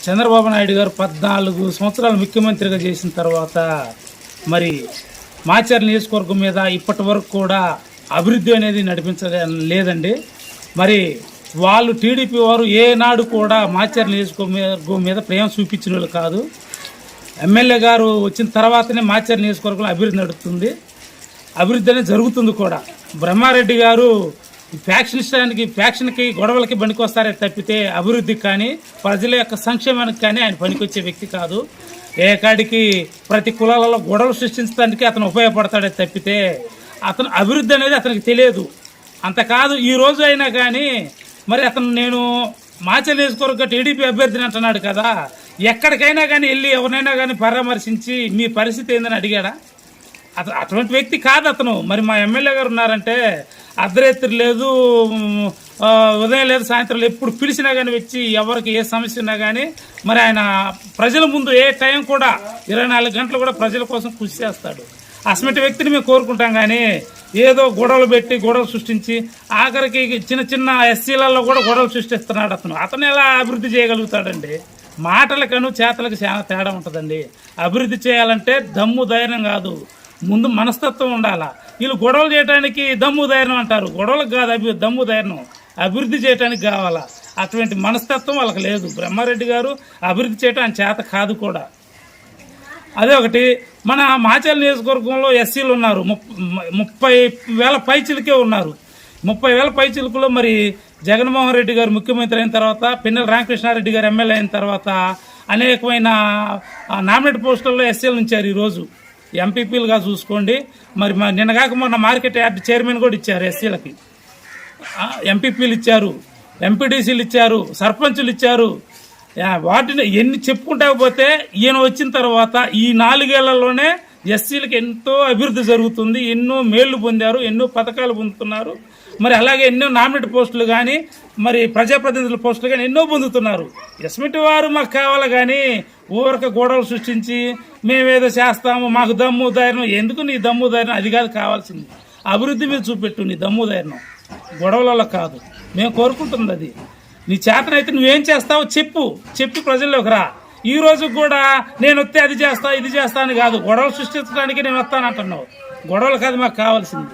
చంద్రబాబు నాయుడు గారు 14 సంవత్సరాలు ముఖ్యమంత్రిగా చేసిన తర్వాత మరి మాచర్ల నియోజకవర్గం మీద ఇప్పటి వరకు కూడా అభివృద్ధి అనేది లేదండి. మరి వాళ్ళు టీడీపీ వారు ఏనాడు కూడా మాచర్ల నియోజకవర్గం మీద ప్రేమ చూపించిన వాళ్ళు కాదు. ఎమ్మెల్యే గారు వచ్చిన తర్వాతనే మాచర్ల నియోజకవర్గంలో అభివృద్ధి నడుస్తుంది, అభివృద్ధి అనేది జరుగుతుంది కూడా. బ్రహ్మారెడ్డి గారు ఫ్యాక్షన్కి గొడవలకి పనికొస్తారే తప్పితే అభివృద్ధికి కానీ ప్రజల యొక్క సంక్షేమానికి కానీ ఆయన పనికొచ్చే వ్యక్తి కాదు. ఏకాడికి ప్రతి కులాలలో గొడవలు సృష్టించడానికి అతను ఉపయోగపడతాడే తప్పితే అతను అభివృద్ధి అనేది అతనికి తెలియదు. అంతకాదు ఈ రోజు అయినా కానీ మరి అతను నేను మాచర్ల నియోజకవర్గ టీడీపీ అభ్యర్థిని అంటున్నాడు కదా, ఎక్కడికైనా కానీ వెళ్ళి ఎవరినైనా కానీ పరామర్శించి మీ పరిస్థితి ఏందని అడిగాడా? అటువంటి వ్యక్తి కాదు అతను. మరి మా ఎమ్మెల్యే గారు ఉన్నారంటే అర్ధరాత్రి లేదు, ఉదయం లేదు, సాయంత్రం ఎప్పుడు పిలిచినా కానీ వచ్చి ఎవరికి ఏ సమస్య ఉన్నా కానీ మరి ఆయన ప్రజల ముందు ఏ టైం కూడా 24 గంటలు కూడా ప్రజల కోసం కృషి చేస్తాడు. అసమంటి వ్యక్తిని మేము కోరుకుంటాం. కానీ ఏదో గొడవలు పెట్టి గొడవలు సృష్టించి ఆఖరికి చిన్న చిన్న ఎస్సీలలో కూడా గొడవలు సృష్టిస్తున్నాడు అతను ఎలా అభివృద్ధి చేయగలుగుతాడండి? మాటలకను చేతలకు చాలా తేడా ఉంటుందండి. అభివృద్ధి చేయాలంటే దమ్ము ధైర్యం కాదు, ముందు మనస్తత్వం ఉండాలా. వీళ్ళు గొడవలు చేయడానికి దమ్ము ధైర్యం అంటారు, గొడవలకు కాదు దమ్ము ధైర్యం, అభివృద్ధి చేయడానికి కావాలా. అటువంటి మనస్తత్వం వాళ్ళకి లేదు. బ్రహ్మారెడ్డి గారు అభివృద్ధి చేయడం ఆయన చేత కాదు కూడా. అదే ఒకటి, మన మాచర్ల నియోజకవర్గంలో ఎస్సీలు ఉన్నారు, 30,000 పైచిలకే ఉన్నారు. 30,000 పైచిలుకులో మరి జగన్మోహన్ రెడ్డి గారు ముఖ్యమంత్రి అయిన తర్వాత, పిన్నెల రామకృష్ణారెడ్డి గారు ఎమ్మెల్యే అయిన తర్వాత అనేకమైన నామినేట్ పోస్టుల్లో ఎస్సీలు ఉంచారు. ఈరోజు ఎంపీపీలుగా చూసుకోండి. మరి నిన్నగాక మొన్న మార్కెట్ యార్డ్ చైర్మన్ కూడా ఇచ్చారు ఎస్సీలకి, ఎంపీపీలు ఇచ్చారు, ఎంపీడీసీలు ఇచ్చారు, సర్పంచులు ఇచ్చారు. వాటిని ఎన్ని చెప్పుకుంటా పోతే ఈయన వచ్చిన తర్వాత ఈ 4 ఏళ్లలోనే ఎస్సీలకు ఎంతో అభివృద్ధి జరుగుతుంది, ఎన్నో మేళ్లు పొందారు, ఎన్నో పథకాలు పొందుతున్నారు. మరి అలాగే ఎన్నో నామినేట్ పోస్టులు కానీ మరి ప్రజాప్రతినిధుల పోస్టులు కానీ ఎన్నో పొందుతున్నారు. ఎస్మిటి వారు మాకు కావాలి కానీ ఊరక గొడవలు సృష్టించి మేమేదో చేస్తాము, మాకు దమ్ము ధైర్యం ఎందుకు? నీ దమ్ము ధైర్యం అది కాదు కావాల్సింది, అభివృద్ధి మీద చూపెట్టు నీ దమ్ము ధైర్యం, గొడవలలో కాదు. మేము కోరుకుంటుంది అది. నీ చేతనైతే నువ్వేం చేస్తావో చెప్పి ప్రజల్లోకి రా. ఈ రోజు కూడా నేను వస్తే అది చేస్తా ఇది చేస్తా అని కాదు, గొడవలు సృష్టించడానికి నేను వస్తానంటున్నావు. గొడవలు కాదు మాకు కావాల్సింది.